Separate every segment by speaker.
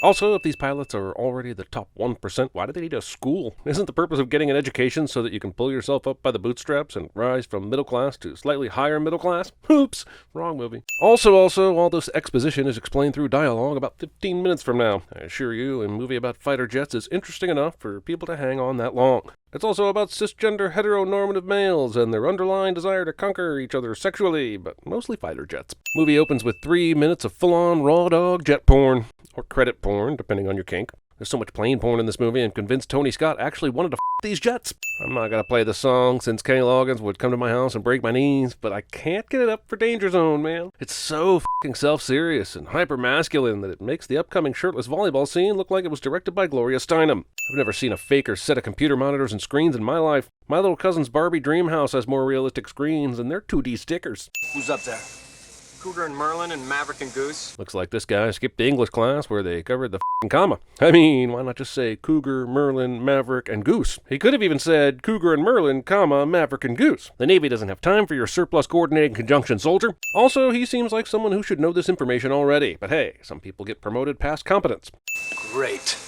Speaker 1: Also, if these pilots are already the top 1%, why do they need a school? Isn't the purpose of getting an education so that you can pull yourself up by the bootstraps and rise from middle class to slightly higher middle class? Oops, wrong movie. Also, all this exposition is explained through dialogue about 15 minutes from now. I assure you, a movie about fighter jets is interesting enough for people to hang on that long. It's also about cisgender heteronormative males and their underlying desire to conquer each other sexually, but mostly fighter jets. Movie opens with 3 minutes of full-on raw dog jet porn. Or credit porn, depending on your kink. There's so much plain porn in this movie, and convinced Tony Scott actually wanted to these jets. I'm not gonna play the song since Kenny Loggins would come to my house and break my knees, but I can't get it up for Danger Zone, man. It's so self-serious and hyper-masculine that it makes the upcoming shirtless volleyball scene look like it was directed by Gloria Steinem. I've never seen a faker set of computer monitors and screens in my life. My little cousin's Barbie dream house has more realistic screens, and they're 2D stickers.
Speaker 2: Who's up there? Cougar and Merlin and Maverick and Goose?
Speaker 1: Looks like this guy skipped the English class where they covered the comma. I mean, why not just say Cougar, Merlin, Maverick, and Goose? He could have even said Cougar and Merlin, comma, Maverick and Goose. The Navy doesn't have time for your surplus coordinating conjunction, soldier. Also, he seems like someone who should know this information already. But hey, some people get promoted past competence.
Speaker 2: Great.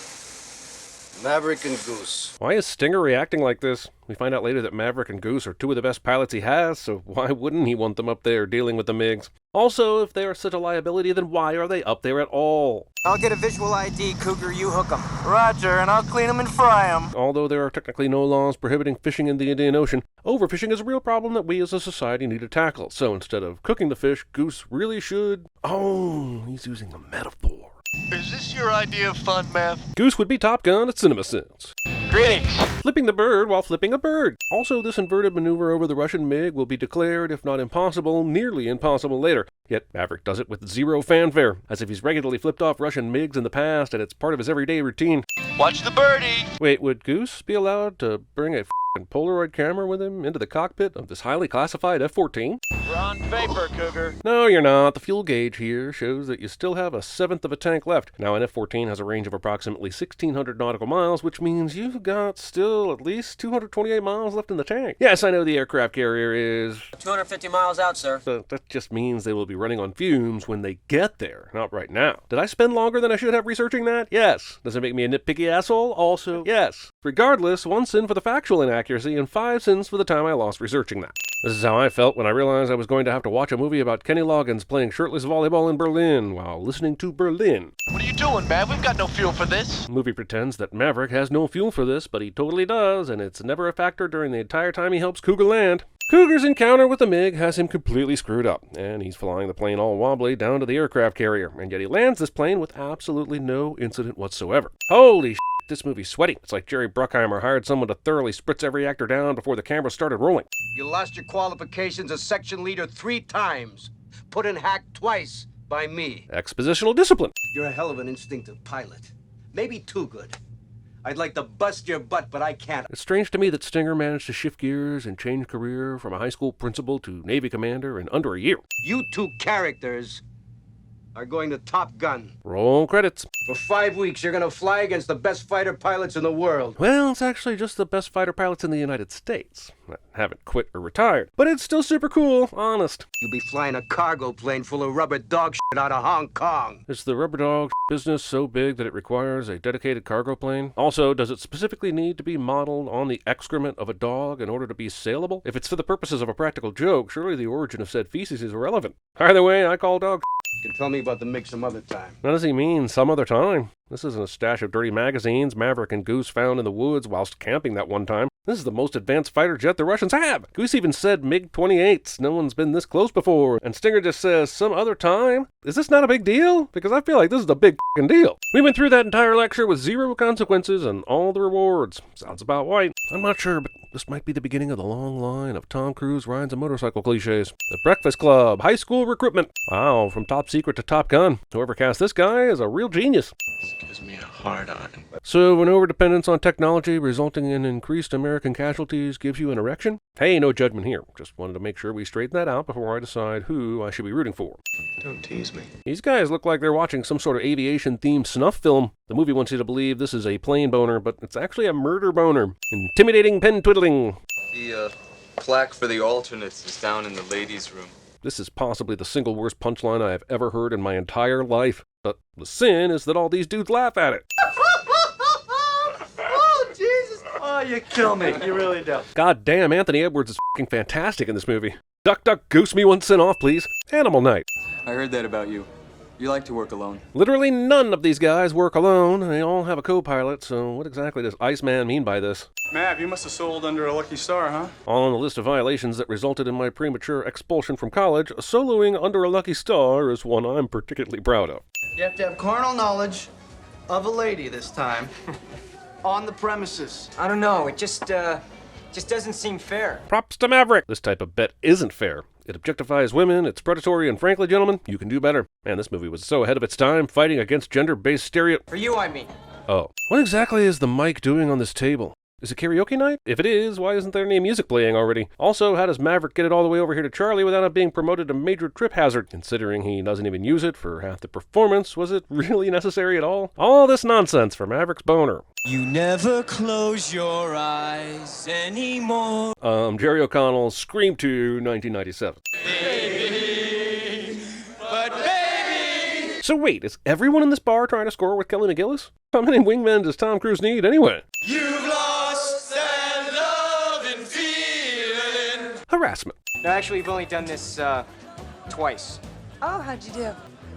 Speaker 2: Maverick and Goose.
Speaker 1: Why is Stinger reacting like this? We find out later that Maverick and Goose are 2 of the best pilots he has, so why wouldn't he want them up there dealing with the MiGs? Also, if they are such a liability, then why are they up there at all?
Speaker 2: I'll get a visual ID, Cougar, you hook 'em. Roger, and I'll clean 'em and fry 'em.
Speaker 1: Although there are technically no laws prohibiting fishing in the Indian Ocean, overfishing is a real problem that we as a society need to tackle. So instead of cooking the fish, Goose really should... Oh, he's using a metaphor.
Speaker 3: Is this your idea of fun, Mav?
Speaker 1: Goose would be Top Gun at CinemaSins.
Speaker 3: Greetings.
Speaker 1: Flipping the bird while flipping a bird. Also, this inverted maneuver over the Russian MiG will be declared, if not impossible, nearly impossible later. Yet Maverick does it with zero fanfare, as if he's regularly flipped off Russian MiGs in the past and it's part of his everyday routine.
Speaker 3: Watch the birdie.
Speaker 1: Wait, would Goose be allowed to bring a Polaroid camera with him into the cockpit of this highly classified F-14?
Speaker 3: We're on vapor, Cougar.
Speaker 1: No, you're not. The fuel gauge here shows that you still have 1/7 of a tank left. Now, an F-14 has a range of approximately 1,600 nautical miles, which means you've got still at least 228 miles left in the tank. Yes, I know the aircraft carrier is...
Speaker 2: 250 miles out, sir.
Speaker 1: But that just means they will be running on fumes when they get there, not right now. Did I spend longer than I should have researching that? Yes. Does it make me a nitpicky asshole? Also, yes. Regardless, 1 sin for the factual inaccuracy and 5 sins for the time I lost researching that. This is how I felt when I realized I was going to have to watch a movie about Kenny Loggins playing shirtless volleyball in Berlin while listening to Berlin.
Speaker 3: What are you doing, Mav? We've got no fuel for this.
Speaker 1: The movie pretends that Maverick has no fuel for this, but he totally does, and it's never a factor during the entire time he helps Cougar land. Cougar's encounter with the MiG has him completely screwed up, and he's flying the plane all wobbly down to the aircraft carrier, and yet he lands this plane with absolutely no incident whatsoever. Holy shit. This movie's sweaty. It's like Jerry Bruckheimer hired someone to thoroughly spritz every actor down before the camera started rolling.
Speaker 4: You lost your qualifications as section leader 3 times. Put in hack twice by me.
Speaker 1: Expositional discipline.
Speaker 4: You're a hell of an instinctive pilot. Maybe too good. I'd like to bust your butt, but I can't.
Speaker 1: It's strange to me that Stinger managed to shift gears and change career from a high school principal to Navy commander in under a year.
Speaker 4: You 2 characters are going to Top Gun.
Speaker 1: Roll credits.
Speaker 4: For 5 weeks, you're going to fly against the best fighter pilots in the world.
Speaker 1: Well, it's actually just the best fighter pilots in the United States. I haven't quit or retired, but it's still super cool, honest.
Speaker 4: You'll be flying a cargo plane full of rubber dog shit out of Hong Kong.
Speaker 1: Is the rubber dog business so big that it requires a dedicated cargo plane? Also, does it specifically need to be modeled on the excrement of a dog in order to be saleable? If it's for the purposes of a practical joke, surely the origin of said feces is irrelevant. Either way, I call dog.
Speaker 4: You can tell me about the MiG some other time.
Speaker 1: What does he mean, some other time? This isn't a stash of dirty magazines Maverick and Goose found in the woods whilst camping that one time. This is the most advanced fighter jet the Russians have. Goose even said MiG-28s. No one's been this close before. And Stinger just says, some other time? Is this not a big deal? Because I feel like this is a big f***ing deal. We went through that entire lecture with 0 consequences and all the rewards. Sounds about right. I'm not sure, but this might be the beginning of the long line of Tom Cruise rides a motorcycle cliches. The Breakfast Club, high school recruitment. Wow, from Top Secret to Top Gun. Whoever cast this guy is a real genius.
Speaker 3: This gives me a hard on.
Speaker 1: So, an overdependence on technology resulting in increased American casualties gives you an erection? Hey, no judgment here. Just wanted to make sure we straighten that out before I decide who I should be rooting for.
Speaker 3: Don't tease me.
Speaker 1: These guys look like they're watching some sort of aviation-themed snuff film. The movie wants you to believe this is a plane boner, but it's actually a murder boner. Intimidating pen twiddling.
Speaker 5: The plaque for the alternates is down in the ladies' room.
Speaker 1: This is possibly the single worst punchline I have ever heard in my entire life. but the sin is that all these dudes laugh at it.
Speaker 2: Oh, Jesus. Oh, you kill me. You really do.
Speaker 1: God damn, Anthony Edwards is f***ing fantastic in this movie. Duck, duck, goose me one sin off, please. Animal Night.
Speaker 5: I heard that about you. You like to work alone.
Speaker 1: Literally none of these guys work alone. They all have a co-pilot, so what exactly does Iceman mean by this?
Speaker 6: Mav, you must have sold under a lucky star, huh?
Speaker 1: On the list of violations that resulted in my premature expulsion from college, soloing under a lucky star is one I'm particularly proud of.
Speaker 2: You have to have carnal knowledge of a lady this time. On the premises.
Speaker 7: I don't know, it just doesn't seem fair.
Speaker 1: Props to Maverick! This type of bet isn't fair. It objectifies women, it's predatory, and frankly, gentlemen, you can do better. Man, this movie was so ahead of its time, fighting against gender-based
Speaker 7: For you, I mean.
Speaker 1: Oh. What exactly is the mic doing on this table? Is it karaoke night? If it is, why isn't there any music playing already? Also, how does Maverick get it all the way over here to Charlie without it being promoted to major trip hazard? Considering he doesn't even use it for half the performance, was it really necessary at all? All this nonsense for Maverick's boner.
Speaker 7: You never close your eyes anymore.
Speaker 1: Jerry O'Connell's Scream 2, 1997.
Speaker 7: But baby!
Speaker 1: So wait, is everyone in this bar trying to score with Kelly McGillis? How many wingmen does Tom Cruise need anyway?
Speaker 7: You've lost that love and feeling.
Speaker 1: Harassment.
Speaker 7: No, actually, we've only done this, twice.
Speaker 8: Oh, how'd you do?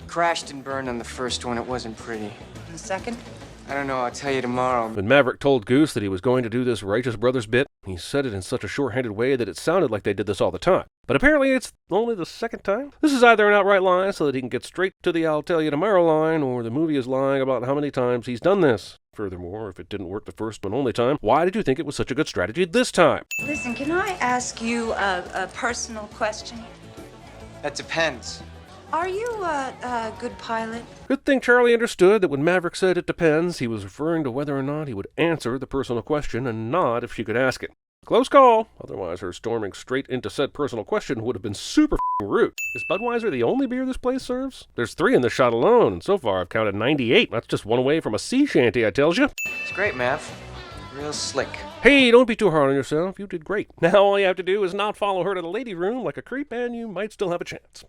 Speaker 7: Crashed and burned on the first one. It wasn't pretty.
Speaker 8: The second?
Speaker 7: I don't know, I'll tell you tomorrow.
Speaker 1: When Maverick told Goose that he was going to do this Righteous Brothers bit, he said it in such a short-handed way that it sounded like they did this all the time. But apparently it's only the second time. This is either an outright lie so that he can get straight to the I'll tell you tomorrow line, or the movie is lying about how many times he's done this. Furthermore, if it didn't work the first and only time, why did you think it was such a good strategy this time?
Speaker 8: Listen, can I ask you a personal question?
Speaker 7: That depends.
Speaker 8: Are you a good pilot?
Speaker 1: Good thing Charlie understood that when Maverick said it depends, he was referring to whether or not he would answer the personal question and not if she could ask it. Close call. Otherwise, her storming straight into said personal question would have been super rude. Is Budweiser the only beer this place serves? There's 3 in this shot alone, and so far I've counted 98. That's just one away from a sea shanty, I tells you.
Speaker 7: It's great, Mav. Real slick.
Speaker 1: Hey, don't be too hard on yourself. You did great. Now all you have to do is not follow her to the lady room like a creep, and you might still have a chance.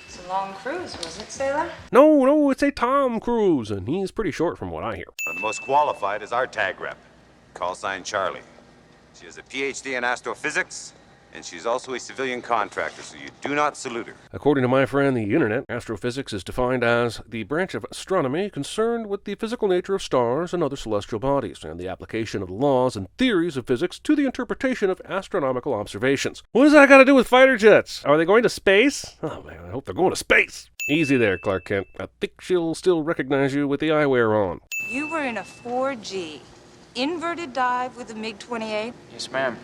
Speaker 8: It's a long cruise, was it, sailor?
Speaker 1: No, it's a Tom Cruise, and he's pretty short from what I hear.
Speaker 9: And the most qualified is our tag rep, call sign Charlie. She has a PhD in astrophysics, and she's also a civilian contractor, so you do not salute her.
Speaker 1: According to my friend the internet, astrophysics is defined as the branch of astronomy concerned with the physical nature of stars and other celestial bodies, and the application of the laws and theories of physics to the interpretation of astronomical observations. What does that got to do with fighter jets? Are they going to space? Oh man, I hope they're going to space. Easy there, Clark Kent. I think she'll still recognize you with the eyewear on.
Speaker 8: You were in a 4G. Inverted dive with a MiG-28?
Speaker 7: Yes, ma'am.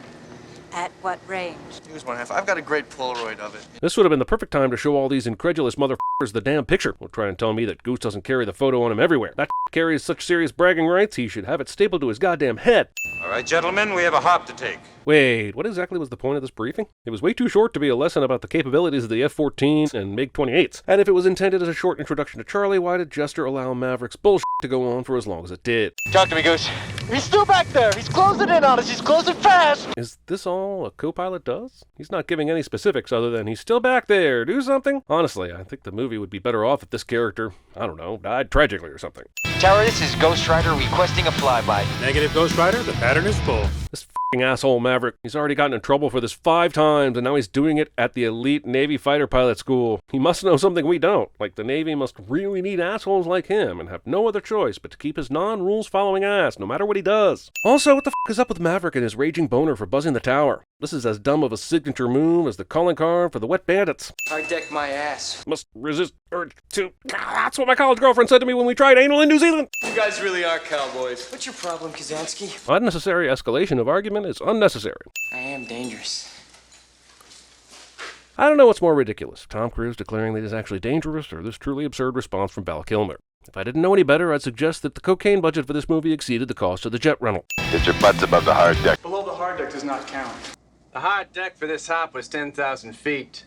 Speaker 8: At what range?
Speaker 2: Here's one half. I've got a great Polaroid of it.
Speaker 1: This would have been the perfect time to show all these incredulous motherfuckers the damn picture. Will try and tell me that Goose doesn't carry the photo on him everywhere. That carries such serious bragging rights, he should have it stapled to his goddamn head.
Speaker 9: All right, gentlemen, we have a hop to take.
Speaker 1: Wait, what exactly was the point of this briefing? It was way too short to be a lesson about the capabilities of the F-14s and MiG-28s. And if it was intended as a short introduction to Charlie, why did Jester allow Maverick's bullshit to go on for as long as it did?
Speaker 3: Talk to me, Goose. He's still back there. He's closing in on us. He's closing fast.
Speaker 1: Is this all a co-pilot does? He's not giving any specifics other than he's still back there. Do something? Honestly, I think the movie would be better off if this character, I don't know, died tragically or something.
Speaker 2: Tower, this is Ghost Rider requesting a flyby.
Speaker 6: Negative, Ghost Rider. The pattern is full.
Speaker 1: This f***ing asshole Maverick. He's already gotten in trouble for this 5 times, and now he's doing it at the elite Navy fighter pilot school. He must know something we don't. Like the Navy must really need assholes like him and have no other choice but to keep his non-rules following ass, no matter what he does. Also, what the f*** is up with Maverick and his raging boner for buzzing the tower? This is as dumb of a signature move as the calling card for the Wet Bandits.
Speaker 7: Hard deck my ass.
Speaker 1: Must resist urge to... That's what my college girlfriend said to me when we tried anal in New Zealand.
Speaker 2: You guys really are cowboys.
Speaker 7: What's your problem, Kazansky?
Speaker 1: Unnecessary escalation of argument is unnecessary.
Speaker 7: I am dangerous.
Speaker 1: I don't know what's more ridiculous, Tom Cruise declaring that he's actually dangerous, or this truly absurd response from Val Kilmer. If I didn't know any better, I'd suggest that the cocaine budget for this movie exceeded the cost of the jet rental.
Speaker 3: Get your butts above the hard deck.
Speaker 6: Below the hard deck does not count.
Speaker 2: The hard deck for this hop was 10,000 feet.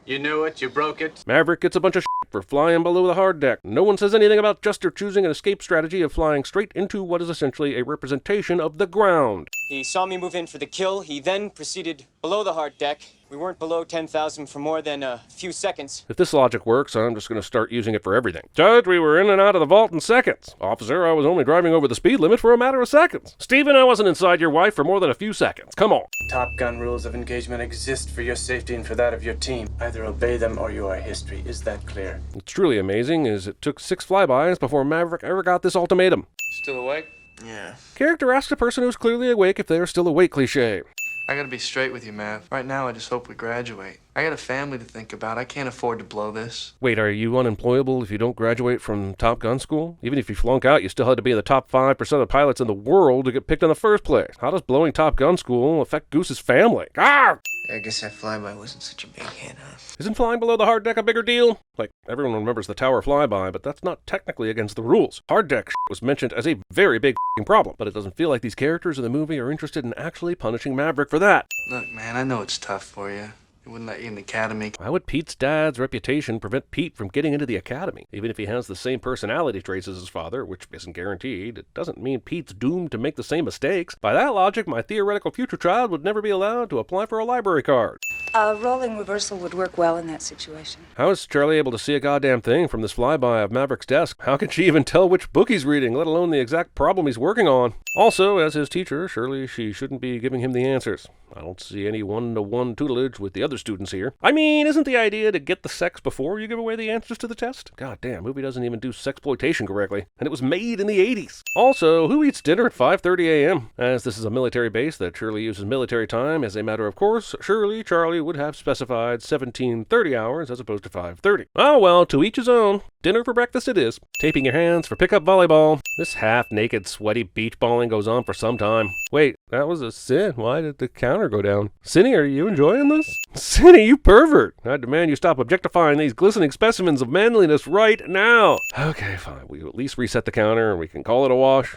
Speaker 2: You knew it, you broke it.
Speaker 1: Maverick gets a bunch of shit for flying below the hard deck. No one says anything about Jester choosing an escape strategy of flying straight into what is essentially a representation of the ground.
Speaker 7: He saw me move in for the kill. He then proceeded below the hard deck We weren't below 10,000 for more than a few seconds.
Speaker 1: If this logic works, I'm just going to start using it for everything. Judge, we were in and out of the vault in seconds. Officer, I was only driving over the speed limit for a matter of seconds. Stephen, I wasn't inside your wife for more than a few seconds. Come on.
Speaker 10: Top Gun rules of engagement exist for your safety and for that of your team. Either obey them or you are history. Is that clear?
Speaker 1: What's truly amazing is it took 6 flybys before Maverick ever got this ultimatum.
Speaker 10: Still awake?
Speaker 3: Yeah.
Speaker 1: Character asks a person who's clearly awake if they are still awake cliché.
Speaker 2: I gotta be straight with you, Mav. Right now, I just hope we graduate. I got a family to think about. I can't afford to blow this.
Speaker 1: Wait, are you unemployable if you don't graduate from Top Gun school? Even if you flunk out, you still had to be in the top 5% of pilots in the world to get picked in the first place. How does blowing Top Gun school affect Goose's family? Ah!
Speaker 7: I guess that flyby wasn't such a big hit, huh?
Speaker 1: Isn't flying below the hard deck a bigger deal? Like, everyone remembers the tower flyby, but that's not technically against the rules. Hard deck was mentioned as a very big problem, but it doesn't feel like these characters in the movie are interested in actually punishing Maverick for that.
Speaker 2: Look, man, I know it's tough for you. They wouldn't let you in the academy.
Speaker 1: Why would Pete's dad's reputation prevent Pete from getting into the academy? Even if he has the same personality traits as his father, which isn't guaranteed, it doesn't mean Pete's doomed to make the same mistakes. By that logic, my theoretical future child would never be allowed to apply for a library card.
Speaker 8: A rolling reversal would work well in that situation.
Speaker 1: How is Charlie able to see a goddamn thing from this flyby of Maverick's desk? How can she even tell which book he's reading, let alone the exact problem he's working on? Also, as his teacher, surely she shouldn't be giving him the answers. I don't see any one-to-one tutelage with the other students here. I mean, isn't the idea to get the sex before you give away the answers to the test? God damn, movie doesn't even do sexploitation correctly, and it was made in the 80s. Also, who eats dinner at 5:30 a.m.? As this is a military base that surely uses military time as a matter of course, surely Charlie would have specified 17:30 hours as opposed to 5:30. Oh well, to each his own. Dinner for breakfast it is. Taping your hands for pickup volleyball. This half-naked, sweaty beach balling goes on for some time. Wait, that was a sin. Why did the counter go down? Cindy, are you enjoying this? Cindy, you pervert! I demand you stop objectifying these glistening specimens of manliness right now. Okay, fine. We at least reset the counter and we can call it a wash.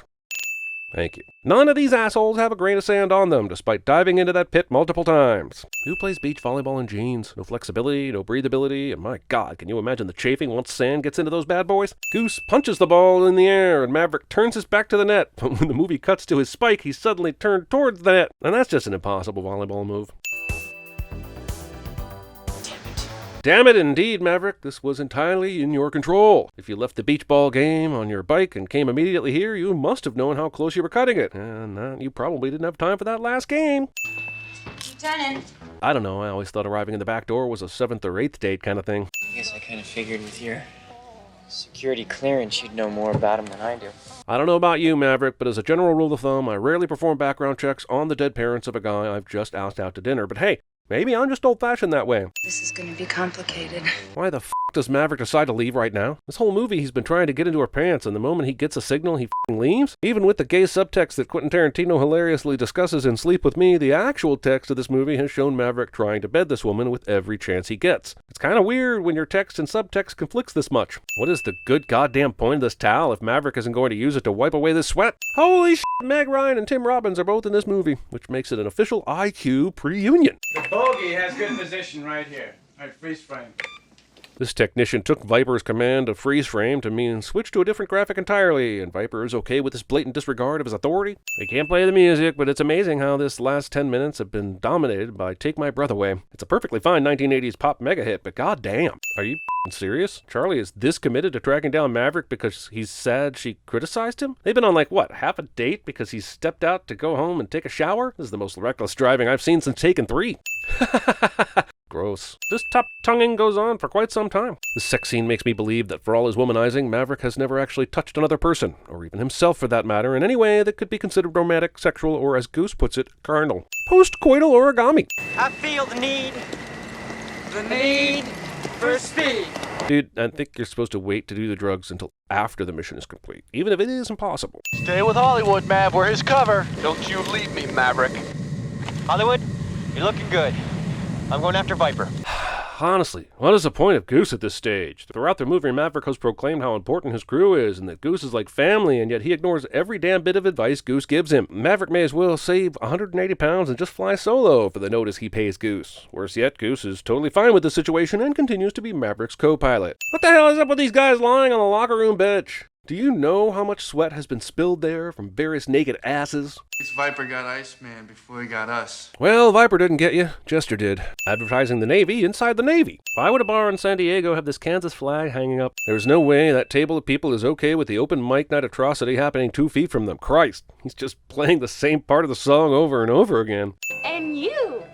Speaker 1: Thank you. None of these assholes have a grain of sand on them, despite diving into that pit multiple times. Who plays beach volleyball in jeans? No flexibility, no breathability, and my god, can you imagine the chafing once sand gets into those bad boys? Goose punches the ball in the air, and Maverick turns his back to the net, but when the movie cuts to his spike, he's suddenly turned towards the net, and that's just an impossible volleyball move. Damn it, indeed, Maverick. This was entirely in your control. If you left the beach ball game on your bike and came immediately here, you must have known how close you were cutting it. And you probably didn't have time for that last game.
Speaker 8: Lieutenant.
Speaker 1: I don't know. I always thought arriving in the back door was a 7th or 8th date kind of thing.
Speaker 7: I guess I kind of figured with your security clearance you'd know more about him than I do.
Speaker 1: I don't know about you, Maverick, but as a general rule of thumb, I rarely perform background checks on the dead parents of a guy I've just asked out to dinner. But hey, maybe I'm just old-fashioned that way.
Speaker 8: This is going to be complicated.
Speaker 1: Why the f*** does Maverick decide to leave right now? This whole movie he's been trying to get into her pants, and the moment he gets a signal, he f***ing leaves? Even with the gay subtext that Quentin Tarantino hilariously discusses in Sleep With Me, the actual text of this movie has shown Maverick trying to bed this woman with every chance he gets. It's kind of weird when your text and subtext conflicts this much. What is the good goddamn point of this towel if Maverick isn't going to use it to wipe away this sweat? Holy shit, Meg Ryan and Tim Robbins are both in this movie, which makes it an official IQ pre-union.
Speaker 10: The bogey has good position right here. All right, freeze frame.
Speaker 1: This technician took Viper's command of freeze frame to mean switch to a different graphic entirely, and Viper is okay with this blatant disregard of his authority. They can't play the music, but it's amazing how this last 10 minutes have been dominated by Take My Breath Away. It's a perfectly fine 1980s pop mega hit, but goddamn, are you serious? Charlie is this committed to tracking down Maverick because he's sad she criticized him? They've been on like, what, half a date because he's stepped out to go home and take a shower? This is the most reckless driving I've seen since Taken 3. Gross. This top-tonguing goes on for quite some time. This sex scene makes me believe that for all his womanizing, Maverick has never actually touched another person, or even himself for that matter, in any way that could be considered romantic, sexual, or as Goose puts it, carnal. Post-coital origami.
Speaker 3: I feel the need for speed.
Speaker 1: Dude, I think you're supposed to wait to do the drugs until after the mission is complete, even if it is impossible.
Speaker 3: Stay with Hollywood, Mav. We're his cover.
Speaker 4: Don't you leave me, Maverick.
Speaker 3: Hollywood, you're looking good. I'm going after Viper.
Speaker 1: Honestly, what is the point of Goose at this stage? Throughout the movie, Maverick has proclaimed how important his crew is and that Goose is like family, and yet he ignores every damn bit of advice Goose gives him. Maverick may as well save 180 pounds and just fly solo for the notice he pays Goose. Worse yet, Goose is totally fine with the situation and continues to be Maverick's co-pilot. What the hell is up with these guys lying on the locker room bench? Do you know how much sweat has been spilled there from various naked asses?
Speaker 6: This Viper got Iceman before he got us.
Speaker 1: Well, Viper didn't get you. Jester did. Advertising the Navy inside the Navy. Why would a bar in San Diego have this Kansas flag hanging up? There's no way that table of people is okay with the open mic night atrocity happening 2 feet from them. Christ, he's just playing the same part of the song over and over again.
Speaker 11: And you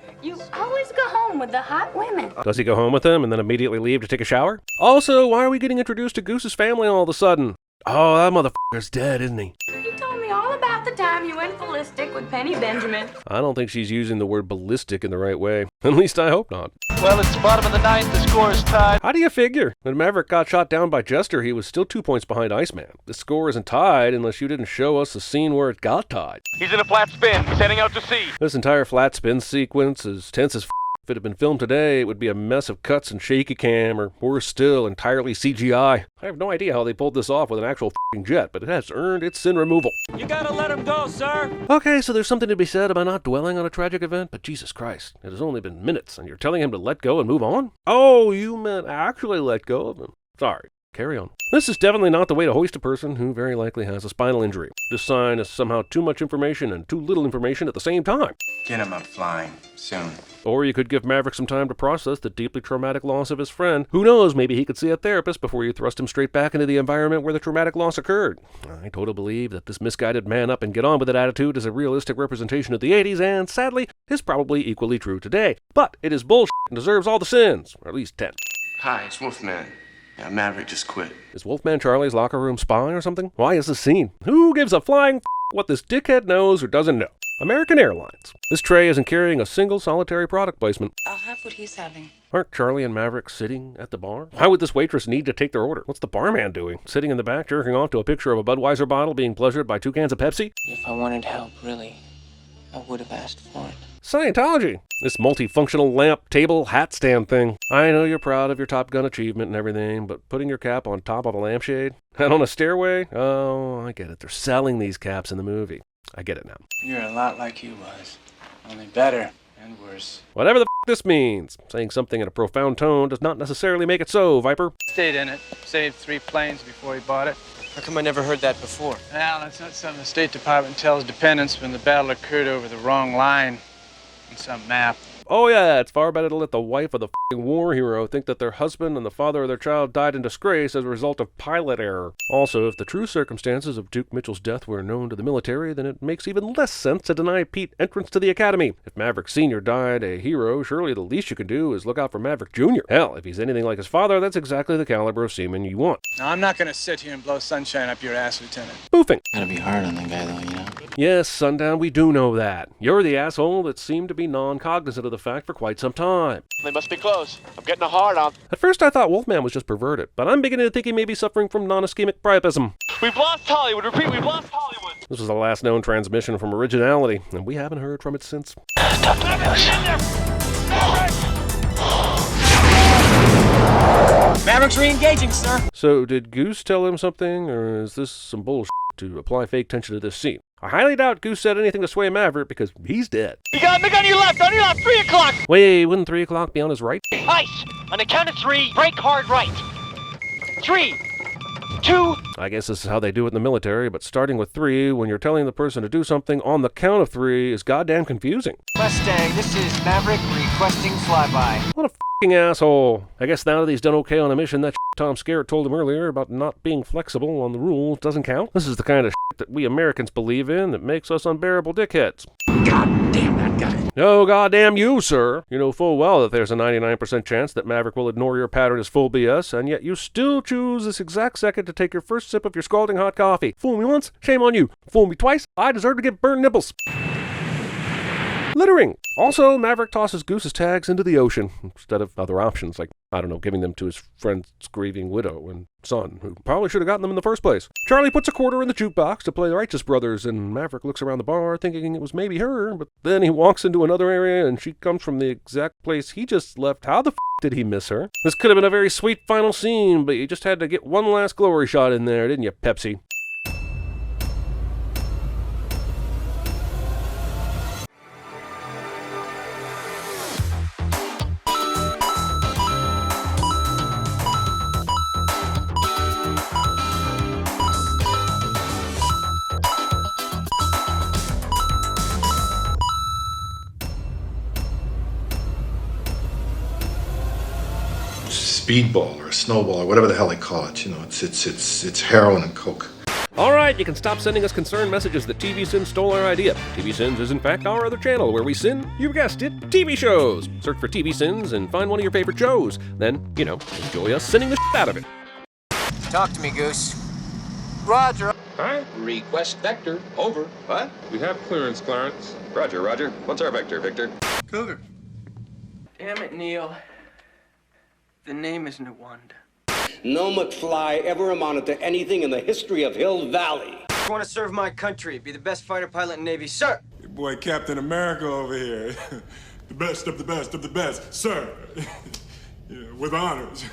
Speaker 11: always go home with the hot women.
Speaker 1: Does he go home with them and then immediately leave to take a shower? Also, why are we getting introduced to Goose's family all of a sudden? Oh, that motherfucker's dead, isn't he?
Speaker 11: You told me all about the time you went ballistic with Penny Benjamin.
Speaker 1: I don't think she's using the word ballistic in the right way. At least I hope not.
Speaker 3: Well, it's the bottom of the ninth. The score is tied.
Speaker 1: How do you figure? When Maverick got shot down by Jester, he was still 2 points behind Iceman. The score isn't tied unless you didn't show us the scene where it got tied.
Speaker 3: He's in a flat spin. He's heading out to sea.
Speaker 1: This entire flat spin sequence is tense as f***. If it had been filmed today, it would be a mess of cuts and shaky cam, or worse still, entirely CGI. I have no idea how they pulled this off with an actual f***ing jet, but it has earned its sin removal.
Speaker 3: You gotta let him go, sir.
Speaker 1: Okay, so there's something to be said about not dwelling on a tragic event, but Jesus Christ, it has only been minutes, and you're telling him to let go and move on? Oh, you meant actually let go of him. Sorry. Carry on. This is definitely not the way to hoist a person who very likely has a spinal injury. This sign is somehow too much information and too little information at the same time.
Speaker 10: Get him up flying soon.
Speaker 1: Or you could give Maverick some time to process the deeply traumatic loss of his friend. Who knows, maybe he could see a therapist before you thrust him straight back into the environment where the traumatic loss occurred. I totally believe that this misguided man up and get on with it attitude is a realistic representation of the 80s and, sadly, is probably equally true today. But it is bullshit and deserves all the sins, or at least 10.
Speaker 10: Hi, it's Wolfman. Yeah, Maverick just quit.
Speaker 1: Is Wolfman Charlie's locker room spy or something? Why is this scene? Who gives a flying f*** what this dickhead knows or doesn't know? American Airlines. This tray isn't carrying a single solitary product placement.
Speaker 8: I'll have what he's having.
Speaker 1: Aren't Charlie and Maverick sitting at the bar? Why would this waitress need to take their order? What's the barman doing? Sitting in the back jerking off to a picture of a Budweiser bottle being pleasured by 2 cans of Pepsi?
Speaker 7: If I wanted help, really, I would have asked for it.
Speaker 1: Scientology. This multifunctional lamp, table, hat stand thing. I know you're proud of your Top Gun achievement and everything, but putting your cap on top of a lampshade? And on a stairway? Oh, I get it. They're selling these caps in the movie. I get it now.
Speaker 10: You're a lot like you was. Only better and worse.
Speaker 1: Whatever the f*** this means. Saying something in a profound tone does not necessarily make it so, Viper.
Speaker 6: Stayed in it. Saved 3 planes before he bought it.
Speaker 7: How come I never heard that before?
Speaker 6: Well, that's not something the State Department tells dependents when the battle occurred over the wrong line on some map.
Speaker 1: Oh yeah, it's far better to let the wife of the f***ing war hero think that their husband and the father of their child died in disgrace as a result of pilot error. Also, if the true circumstances of Duke Mitchell's death were known to the military, then it makes even less sense to deny Pete entrance to the academy. If Maverick Sr. died a hero, surely the least you can do is look out for Maverick Jr. Hell, if he's anything like his father, that's exactly the caliber of seaman you want.
Speaker 6: Now, I'm not gonna sit here and blow sunshine up your ass, Lieutenant.
Speaker 1: Boofing.
Speaker 7: Gotta be hard on the guy, though, you know?
Speaker 1: Yes, Sundown, we do know that. You're the asshole that seemed to be non-cognizant of the fact for quite some time.
Speaker 3: They must be close. I'm getting a hard on.
Speaker 1: At first I thought Wolfman was just perverted, but I'm beginning to think he may be suffering from non-ischemic priapism.
Speaker 3: We've lost Hollywood. Repeat, we've lost Hollywood.
Speaker 1: This was the last known transmission from Originality, and we haven't heard from it since.
Speaker 7: Talk to me, Goose.
Speaker 3: Maverick's re-engaging, sir.
Speaker 1: So did Goose tell him something, or is this some bullshit to apply fake tension to this scene? I highly doubt Goose said anything to sway Maverick because he's dead.
Speaker 3: You got him on your left, 3 o'clock.
Speaker 1: Wait, wouldn't 3 o'clock be on his right?
Speaker 3: Ice. On the count of 3, brake hard right. 3, 2.
Speaker 1: I guess this is how they do it in the military, but starting with 3 when you're telling the person to do something on the count of 3 is goddamn confusing.
Speaker 3: Mustang, this is Maverick requesting flyby.
Speaker 1: What a f***ing asshole. I guess now that he's done okay on a mission, that Tom Skerritt told him earlier about not being flexible on the rules doesn't count. This is the kind of that we Americans believe in that makes us unbearable dickheads.
Speaker 4: God damn that guy.
Speaker 1: No, goddamn you, sir. You know full well that there's a 99% chance that Maverick will ignore your pattern as full BS, and yet you still choose this exact second to take your first sip of your scalding hot coffee. Fool me once, shame on you. Fool me twice, I deserve to get burnt nipples. Littering. Also, Maverick tosses Goose's tags into the ocean instead of other options, like, I don't know, giving them to his friend's grieving widow and son, who probably should have gotten them in the first place. Charlie puts a quarter in the jukebox to play the Righteous Brothers, and Maverick looks around the bar thinking it was maybe her, but then he walks into another area and she comes from the exact place he just left. How the f*** did he miss her? This could have been a very sweet final scene, but you just had to get one last glory shot in there, didn't you, Pepsi?
Speaker 12: speedball or a snowball or whatever the hell they call it. You know, it's heroin and coke.
Speaker 1: Alright, you can stop sending us concerned messages that TV Sins stole our idea. TV Sins is in fact our other channel where we sin, you guessed it, TV shows. Search for TV Sins and find one of your favorite shows. Then, you know, enjoy us sinning the shit out of it.
Speaker 7: Talk to me, Goose.
Speaker 2: Roger.
Speaker 13: Hi. Request vector. Over.
Speaker 9: What?
Speaker 13: We have clearance, Clarence.
Speaker 9: Roger, Roger. What's our vector, Victor?
Speaker 2: Cougar.
Speaker 6: Damn it, Neil. The name is Nawanda.
Speaker 4: No McFly ever amounted to anything in the history of Hill Valley.
Speaker 2: I want to serve my country, be the best fighter pilot in the Navy, sir.
Speaker 14: Your boy Captain America over here. The best of the best of the best, sir. Yeah, with honors.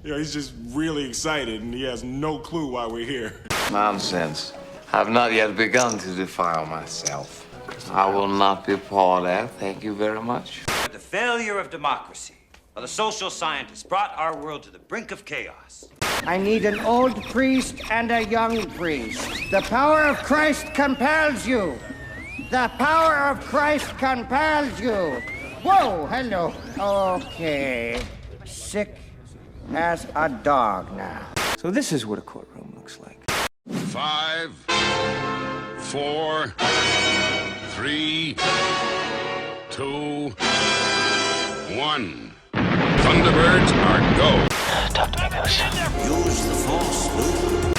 Speaker 14: You know, he's just really excited and he has no clue why we're here.
Speaker 15: Nonsense. I've not yet begun to defile myself. I will not be pawed at, thank you very much.
Speaker 16: The failure of democracy, or the social scientists, brought our world to the brink of chaos.
Speaker 17: I need an old priest and a young priest. The power of Christ compels you. The power of Christ compels you. Whoa, hello. Okay. Sick as a dog now.
Speaker 7: So this is what a courtroom looks like.
Speaker 18: 5, 4, 3, 2, 1. Thunderbirds are go.
Speaker 16: Talk to me, Goose.
Speaker 18: Use the force, Luke.